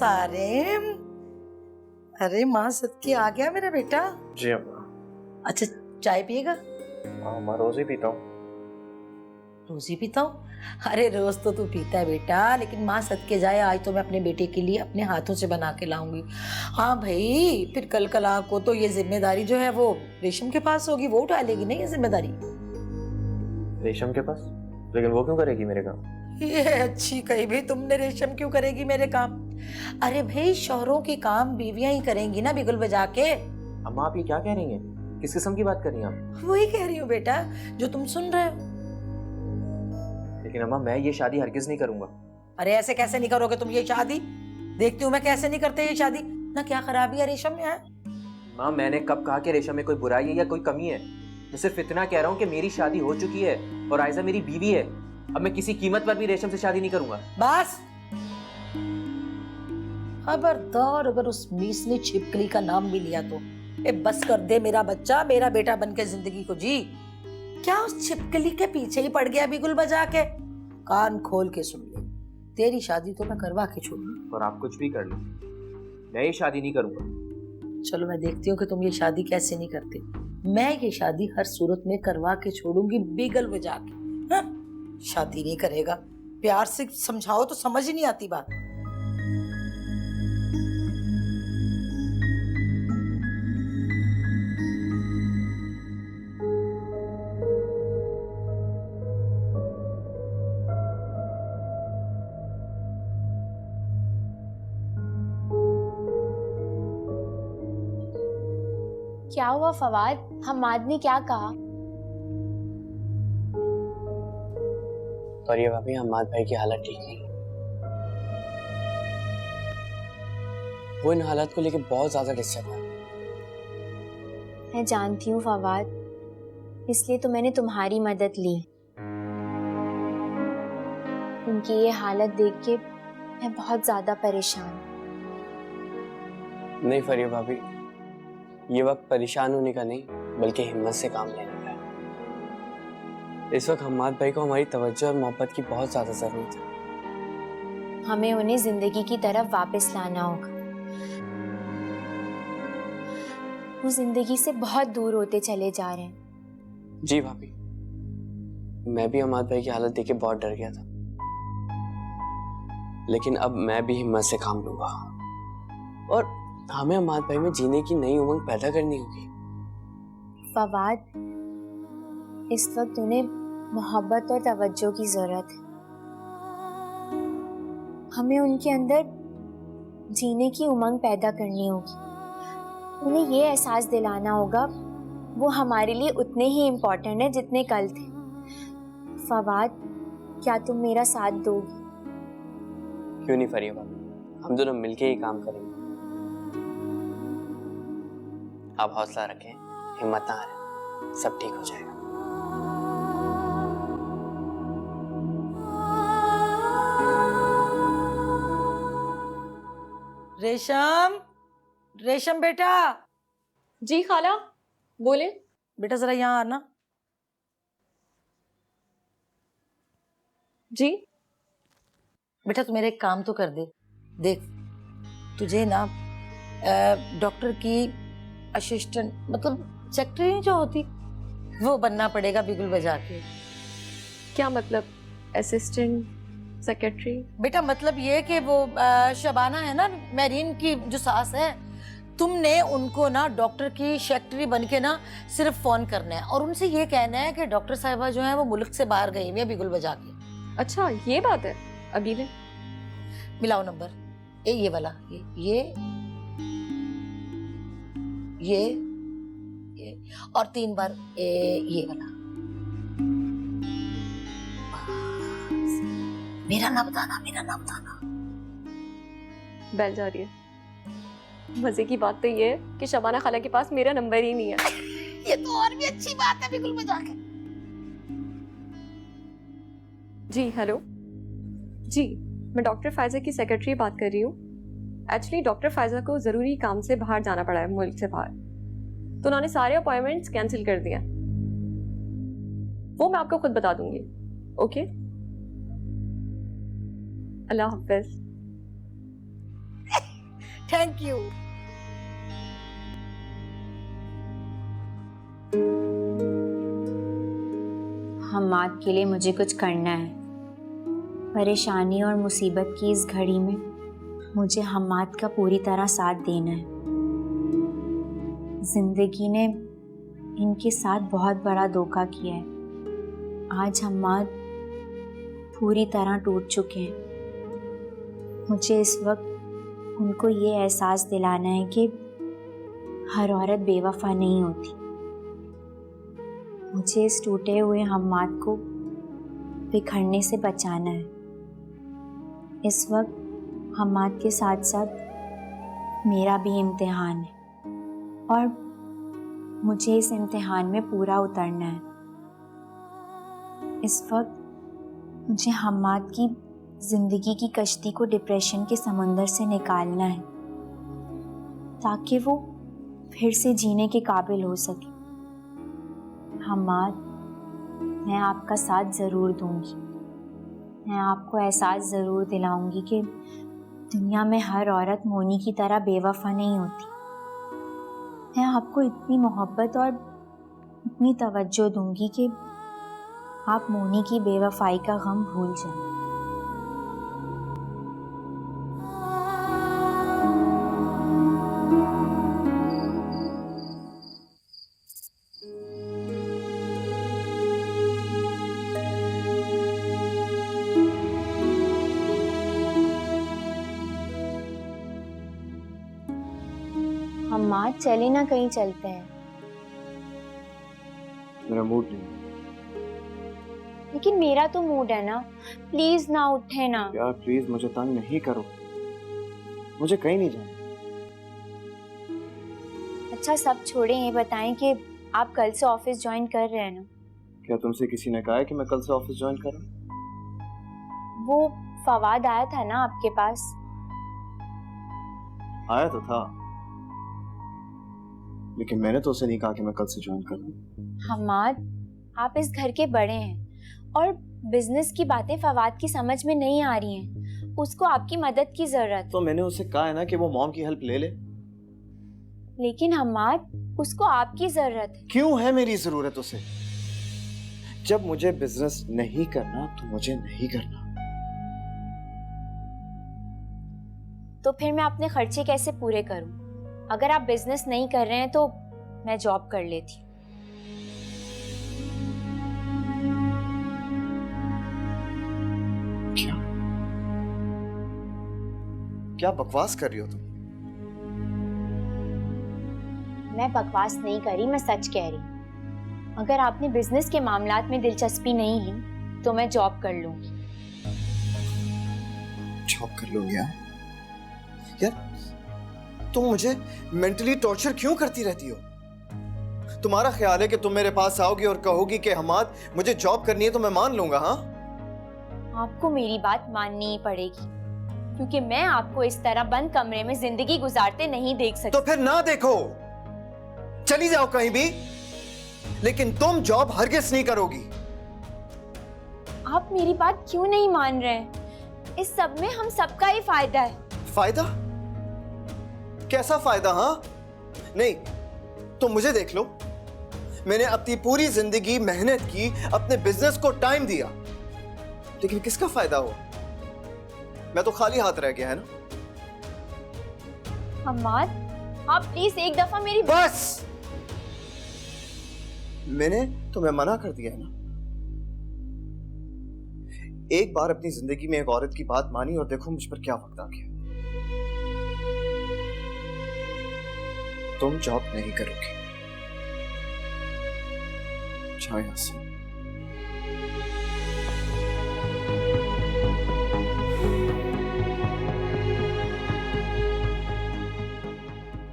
सारिम, अरे माँ सदके आ गया मेरा बेटा। जी अम्मा। अच्छा चाय पिएगा? हाँ अम्मा, रोज ही पीता हूँ। रोज ही पीता हूँ? अरे रोज तो तू पीता है बेटा, लेकिन माँ सदके जाए आज तो मैं अपने बेटे के लिए अपने हाथों से बना के लाऊंगी। हाँ भाई, फिर कल कल को तो ये जिम्मेदारी जो है वो रेशम के पास होगी, वो उठा लेगी ना ये जिम्मेदारी। रेशम के पास? लेकिन वो क्यों करेगी मेरे काम? ये अच्छी कही भाई तुमने, रेशम क्यों करेगी मेरे काम? अरे भाई शौहरों के काम बीवियां ही करेंगी ना बिगुल बजा के। अम्मा आप ये क्या कह रही हैं? किस किस्म की बात कर रही हैं आप? वही कह रही हूँ बेटा जो तुम सुन रहे हो। लेकिन अम्मा मैं ये शादी हरगिज नहीं करूंगा। अरे ऐसे कैसे नहीं करोगे तुम ये शादी? देखती हूँ मैं कैसे नहीं करते ये शादी ना। क्या खराबी है रेशम में? है माँ मैंने कब कहा कि रेशम में कोई बुराई है या कोई कमी है? मैं सिर्फ इतना कह रहा हूँ कि मेरी शादी हो चुकी है और आयजा मेरी बीवी है। अब मैं किसी कीमत पर भी रेशम से शादी नहीं करूंगा। बस खबरदार अगर उस मीसनी छिपकली का नाम भी लिया तो बस कर दे। मेरा बच्चा मेरा बेटा बन के जिंदगी को जी। क्या उस छिपकली के पीछे ही पड़ गया बिगुल बजा के? कान खोल के सुन ले, तेरी शादी तो मैं करवा के छोड़ूंगी। और आप कुछ भी कर लो, मैं ये शादी नहीं करूंगा। चलो मैं देखती हूँ कि तुम ये शादी कैसे नहीं करते। मैं ये शादी हर सूरत में करवा के छोड़ूंगी बिगल बजा के। हाँ? शादी नहीं करेगा, प्यार से समझाओ तो समझ ही नहीं आती बात। क्या हुआ फवाद? हम्माद ने क्या कहा? और ये भाभी हम्माद भाई की हालत ठीक नहीं। वो इन हालात को लेके बहुत ज्यादा डिस्टर्ब है। मैं जानती हूँ फवाद, इसलिए तो मैंने तुम्हारी मदद ली। उनकी ये हालत देख के मैं बहुत ज्यादा परेशान। नहीं फरिया भाभी, ये वक्त परेशान होने का नहीं बल्कि हिम्मत से काम लेने का है। इस वक्त हम्माद भाई को हमारी तवज्जो और मोहब्बत की बहुत ज्यादा जरूरत है। हमें उन्हें जिंदगी की तरफ वापस लाना होगा। वो जिंदगी से बहुत दूर होते चले जा रहे हैं। जी भाभी, मैं भी हम्माद भाई की हालत देख के बहुत डर गया था, लेकिन अब मैं भी हिम्मत से काम लूंगा और हमें हम्माद भाई में जीने की नई उमंग पैदा करनी होगी। फवाद, इस वक्त उन्हें मोहब्बत और तवज्जो की जरूरत है। हमें उनके अंदर जीने की उमंग पैदा करनी होगी। उन्हें ये एहसास दिलाना होगा वो हमारे लिए उतने ही इम्पोर्टेंट है जितने कल थे। फवाद, क्या तुम मेरा साथ दोगे? क्यों नहीं फरिया भाभी, हम दोनों मिलके ही काम करेंगे। आप हौसला रखें, हिम्मत ना हारें, सब ठीक हो जाएगा। रेशम, रेशम बेटा। जी खाला, बोले। बेटा जरा यहाँ आना। जी बेटा तू मेरा एक काम तो कर दे। देख तुझे ना डॉक्टर की असिस्टेंट मतलब सेक्रेटरी जो होती वो बनना पड़ेगा बिगुल बजा के। क्या मतलब? Assistant secretary? बेटा मतलब ये कि वो शबाना है ना, मेरीन की जो सास है, तुमने उनको ना डॉक्टर की सेक्रेटरी बन के ना सिर्फ फोन करना है और उनसे ये कहना है कि डॉक्टर साहिबा जो है वो मुल्क से बाहर गई हुई है बिगुल बजा के। अच्छा ये बात है। अभी ले मिलाओ नंबर। ये वाला, ये और 3 बार ये वाला। मेरा नाम बताना। बैल जा रही है। मजे की बात तो ये है कि शबाना खाला के पास मेरा नंबर ही नहीं है। ये तो और भी अच्छी बात है बिगुल बजा के। जी हेलो जी, मैं डॉक्टर फायजा की सेक्रेटरी बात कर रही हूँ। एक्चुअली डॉक्टर फायजा को ज़रूरी काम से बाहर जाना पड़ा है, मुल्क से बाहर, तो उन्होंने सारे अपॉइंटमेंट्स कैंसिल कर दिए। वो मैं आपको खुद बता दूंगी। Okay, Allah Hafiz. Thank you. Hammad के लिए मुझे कुछ करना है। परेशानी और मुसीबत की इस घड़ी में मुझे हम्माद का पूरी तरह साथ देना है। जिंदगी ने इनके साथ बहुत बड़ा धोखा किया है। आज हम्माद पूरी तरह टूट चुके हैं। मुझे इस वक्त उनको ये एहसास दिलाना है कि हर औरत बेवफा नहीं होती। मुझे इस टूटे हुए हम्माद को बिखरने से बचाना है। इस वक्त हम्माद के साथ साथ मेरा भी इम्तिहान है और मुझे इस इम्तिहान में पूरा उतरना है। इस वक्त मुझे हम्माद की जिंदगी की कश्ती को डिप्रेशन के समंदर से निकालना है ताकि वो फिर से जीने के काबिल हो सके। हम्माद, मैं आपका साथ ज़रूर दूंगी। मैं आपको एहसास ज़रूर दिलाऊंगी कि दुनिया में हर औरत मोनी की तरह बेवफा नहीं होती। मैं आपको इतनी मोहब्बत और इतनी तवज्जो दूंगी कि आप मोनी की बेवफाई का गम भूल जाएं। हम्माद, चले ना कहीं चलते हैं। मेरा मूड नहीं। लेकिन मेरा तो मूड है ना। प्लीज ना उठे ना। यार प्लीज मुझे तंग नहीं करो, मुझे कहीं नहीं जाना। अच्छा सब छोड़े, ये बताएं कि आप कल से ऑफिस ज्वाइन कर रहे हैं ना? क्या तुमसे किसी ने कहा है कि मैं कल से ऑफिस ज्वाइन कर रहा हूँ? वो फवाद आया था ना आपके पास? आया तो था, लेकिन मैंने तो उसे नहीं कहा कि मैं कल से ज्वाइन कर रहा हूँ। हम्माद, आप इस घर के बड़े हैं और बिजनेस की बातें फवाद की समझ में नहीं आ रही हैं। उसको आपकी मदद की जरूरत है। तो मैंने उसे कहा है ना कि वो मॉम की हेल्प ले ले। लेकिन हम्माद, उसको आपकी जरूरत है। क्यों है मेरी जरूरत उसे? जब मुझे बिजनेस नहीं करना तो मुझे नहीं करना। तो फिर मैं अपने खर्चे कैसे पूरे करूं? अगर आप बिजनेस नहीं कर रहे हैं तो मैं जॉब कर लेती हूँ। क्या बकवास कर रही हो तुम? मैं बकवास नहीं कर रही, मैं सच कह रही हूँ। अगर आपने बिजनेस के मामलात में दिलचस्पी नहीं ली तो मैं जॉब कर लूंगी। जॉब कर लोगे? यार तुम मुझे मेंटली टॉर्चर क्यों करती रहती हो? तुम्हारा ख्याल है कि तुम मेरे पास आओगी और कहोगी कि हम्माद मुझे जॉब करनी है तो मैं मान लूंगा? हाँ, आपको मेरी बात माननी ही पड़ेगी क्योंकि मैं आपको इस तरह बंद कमरे में जिंदगी गुजारते नहीं देख सकती। तो फिर ना देखो, चली जाओ कहीं भी, लेकिन तुम जॉब हरगिज नहीं करोगी। आप मेरी बात क्यों नहीं मान रहे हैं? इस सब में हम सबका ही फायदा है। फायदा? कैसा फायदा? हाँ नहीं, तुम मुझे देख लो, मैंने अपनी पूरी जिंदगी मेहनत की, अपने बिजनेस को टाइम दिया, लेकिन किसका फायदा हुआ? मैं तो खाली हाथ रह गया है ना। हम्माद, आप प्लीज एक दफा मेरी बस, मैंने तुम्हें मना कर दिया है ना। एक बार अपनी जिंदगी में एक औरत की बात मानी और देखो मुझ पर क्या वक्त आ गया। तुम जॉब नहीं करोगे, जाओ यहां से।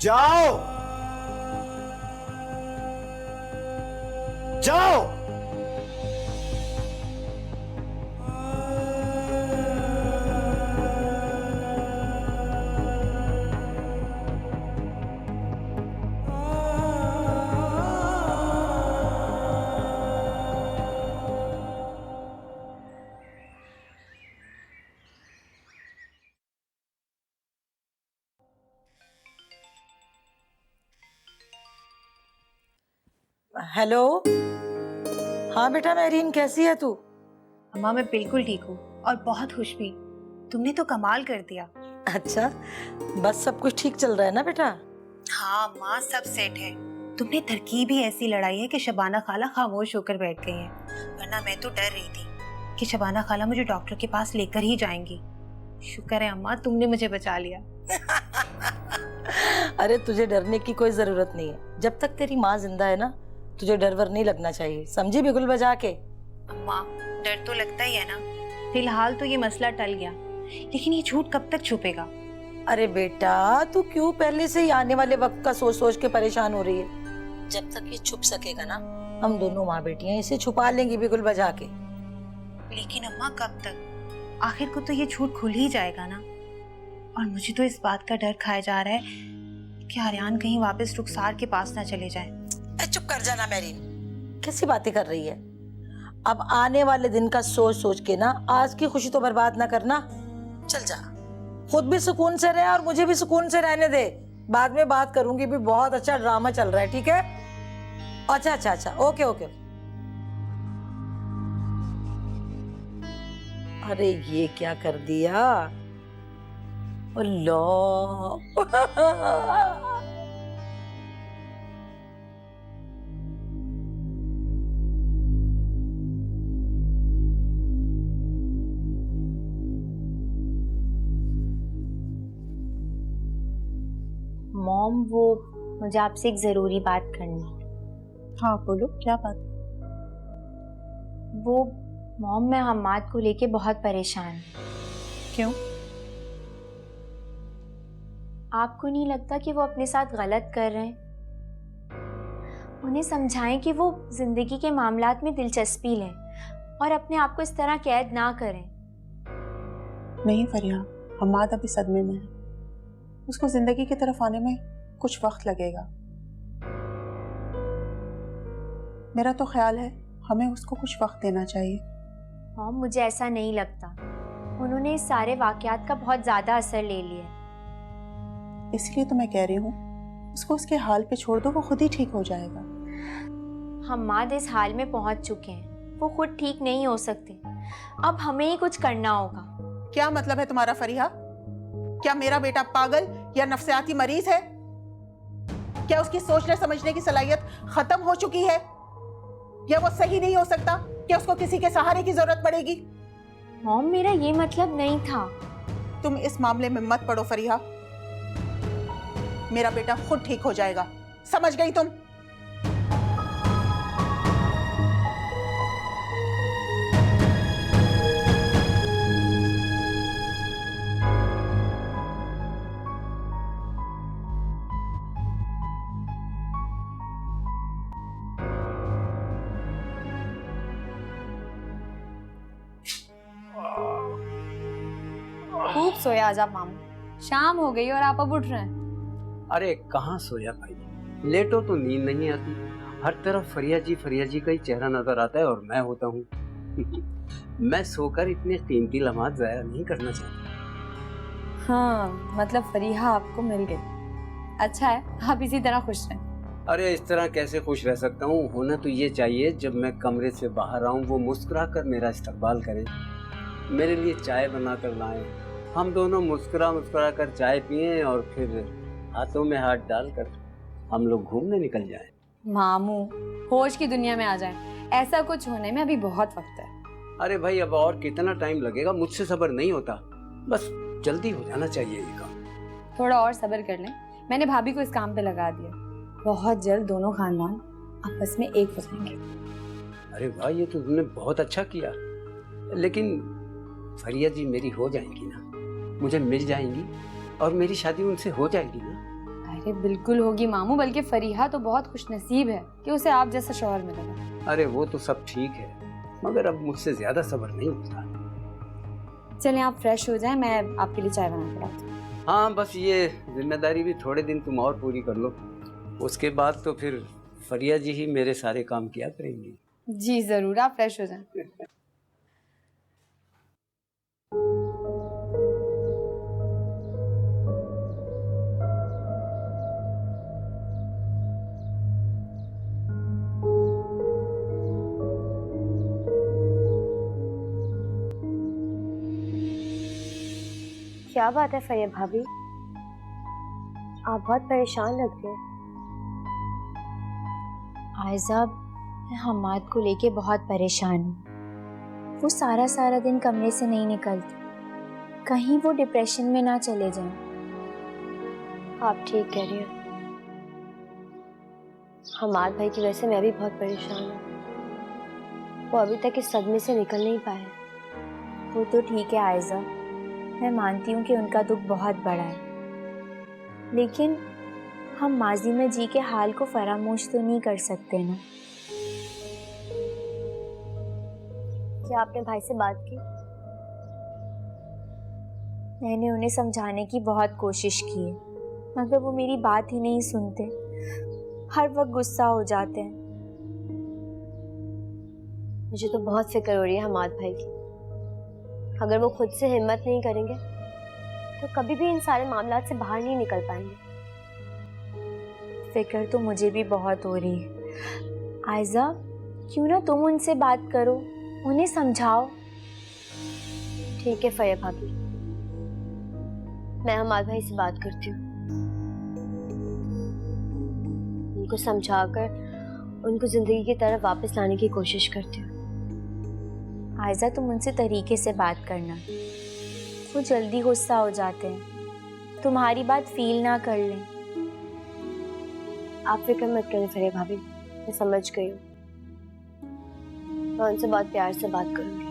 जाओ जाओ। हेलो। हाँ बेटा मेरीन, कैसी है तू? अम्मा मैं बिल्कुल ठीक हूँ और बहुत खुश भी। तुमने तो कमाल कर दिया। अच्छा, बस सब कुछ ठीक चल रहा है ना बेटा? हाँ अम्मा, सब सेट है। तुमने तरकीब ही ऐसी लड़ाई है कि शबाना खाला खामोश होकर बैठ गई हैं। वरना मैं तो डर रही थी कि शबाना खाला मुझे डॉक्टर के पास लेकर ही जाएंगी। शुक्र है अम्मा, तुमने मुझे बचा लिया। अरे तुझे डरने की कोई जरूरत नहीं है। जब तक तेरी माँ जिंदा है ना, तुझे डर वर नहीं लगना चाहिए, समझी बिगुल बजा के? अम्मा डर तो लगता ही है ना। फिलहाल तो ये मसला टल गया, लेकिन ये झूठ कब तक छुपेगा? अरे बेटा, तू क्यों पहले से ही आने वाले वक्त का सोच सोच के परेशान हो रही है? जब तक ये छुप सकेगा ना, हम दोनों माँ बेटियां इसे छुपा लेंगी बिगुल बजा के। लेकिन अम्मा कब तक? आखिर को तो ये झूठ खुल ही जाएगा ना। और मुझे तो इस बात का डर खाया जा रहा है कि आर्यान कहीं वापस रुखसार के पास ना चले जाए। चुप कर जाना मेरीन, कैसी बातें कर रही है? अब आने वाले दिन का सोच सोच के ना आज की खुशी तो बर्बाद ना करना। चल जा, खुद भी सुकून से रहे और मुझे भी सुकून से रहने दे। बाद में बात करूंगी भी, बहुत अच्छा ड्रामा चल रहा है, ठीक है? अच्छा अच्छा अच्छा, ओके ओके। अरे ये क्या कर दिया? अल्लाह। मॉम, वो मुझे आपसे एक जरूरी बात करनी है। हाँ बोलो, क्या बात? वो मॉम, मैं हम्माद को लेके बहुत परेशान हूँ। क्यों? आपको नहीं लगता कि वो अपने साथ गलत कर रहे हैं? उन्हें समझाएं कि वो जिंदगी के मामलात में दिलचस्पी लें और अपने आप को इस तरह कैद ना करें। नहीं फरिया, हम्माद अभी सदमे में है। उसको जिंदगी की तरफ आने में कुछ वक्त लगेगा। मेरा तो ख्याल है हमें उसको कुछ वक्त देना चाहिए। मॉम, मुझे ऐसा नहीं लगता। उन्होंने इस सारे वाकयात का बहुत ज्यादा असर ले लिया। इसलिए तो मैं कह रही हूँ उसको उसके हाल पे छोड़ दो, वो खुद ही ठीक हो जाएगा। हम्माद इस हाल में पहुंच चुके हैं, वो खुद ठीक नहीं हो सकते। अब हमें ही कुछ करना होगा। क्या मतलब है तुम्हारा फरिया? क्या मेरा बेटा पागल या नफ्सियाती मरीज है? क्या उसकी सोचने समझने की सलाहियत खत्म हो चुकी है? या वो सही नहीं हो सकता? क्या उसको किसी के सहारे की जरूरत पड़ेगी? मॉम, मेरा ये मतलब नहीं था। तुम इस मामले में मत पड़ो फरिया। मेरा बेटा खुद ठीक हो जाएगा, समझ गई तुम? खूब सोया आज आप मामू। शाम हो गई और आप अब उठ रहे हैं। अरे कहाँ सोया भाई, लेटो तो नींद नहीं आती। हर तरफ फरिया जी का ही चेहरा नजर आता है और मैं होता हूँ। मैं सोकर इतने कीमती लम्हात जाया नहीं करना चाहता। हाँ, मतलब फरीहा आपको मिल गई। अच्छा है, आप इसी तरह खुश रहें। अरे इस तरह कैसे खुश रह सकता हूँ? होना तो ये चाहिए जब मैं कमरे से बाहर आऊँ वो मुस्कुरा कर मेरा इस्तकबाल करें, मेरे लिए चाय बना कर लाएं, हम दोनों मुस्कुरा मुस्कुरा कर चाय पिएं और फिर हाथों में हाथ डालकर हम लोग घूमने निकल जाएं। मामू, होश की दुनिया में आ जाएं। ऐसा कुछ होने में अभी बहुत वक्त है। अरे भाई अब और कितना टाइम लगेगा? मुझसे सब्र नहीं होता, बस जल्दी हो जाना चाहिए ये काम। थोड़ा और सब्र कर लें, मैंने भाभी को इस काम पे लगा दिया। बहुत जल्द दोनों खानदान आपस में एक हो जाएंगे। अरे वाह, ये तो तुमने बहुत अच्छा किया। लेकिन फरिया जी मेरी हो जाएंगी ना, मुझे मिल जाएंगी और मेरी शादी उनसे हो जाएगी ना? अरे बिल्कुल होगी मामू, बल्कि फरीहा तो बहुत खुशनसीब है कि उसे आप जैसा शौहर मिलेगा। अरे वो तो सब ठीक है, मगर अब मुझसे ज्यादा सब्र नहीं होता। चलें आप फ्रेश हो जाएं, मैं आपके लिए चाय बना कर लाती हूँ। हाँ, बस ये जिम्मेदारी भी थोड़े दिन तुम और पूरी कर लो, उसके बाद तो फिर फरिया जी ही मेरे सारे काम किया करेंगी। जी जरूर, आप फ्रेश हो जाएं। क्या बात है फरिया भाभी, आप बहुत परेशान लग रहे हैं। आयजा, मैं हमाद को लेके बहुत परेशान हूँ। वो सारा दिन कमरे से नहीं निकलती, कहीं वो डिप्रेशन में ना चले जाएं। आप ठीक कह रही हैं। हमाद भाई की वजह से मैं भी बहुत परेशान हूँ। वो अभी तक इस सदमे से निकल नहीं पाए। वो तो ठीक है आयजा, मैं मानती हूँ कि उनका दुख बहुत बड़ा है, लेकिन हम माजी में जी के हाल को फरामोश तो नहीं कर सकते ना। क्या आपने भाई से बात की? मैंने उन्हें समझाने की बहुत कोशिश की है, मगर वो मेरी बात ही नहीं सुनते, हर वक्त गुस्सा हो जाते हैं। मुझे तो बहुत फिक्र हो रही है हमाद भाई की। अगर वो खुद से हिम्मत नहीं करेंगे तो कभी भी इन सारे मामलात से बाहर नहीं निकल पाएंगे। फिक्र तो मुझे भी बहुत हो रही है। आयजा, क्यों ना तुम उनसे बात करो, उन्हें समझाओ। ठीक है फरिया भाभी, मैं हमाद भाई से बात करती हूँ। उनको समझाकर उनको जिंदगी की तरफ वापस लाने की कोशिश करती हूँ। आयजा, तुम उनसे तरीके से बात करना, वो जल्दी गुस्सा हो जाते हैं, तुम्हारी बात फील ना कर लें। आप फिक्र मत करें फरिया भाभी, मैं समझ गई हूँ। मैं उनसे बहुत प्यार से बात करूँगी।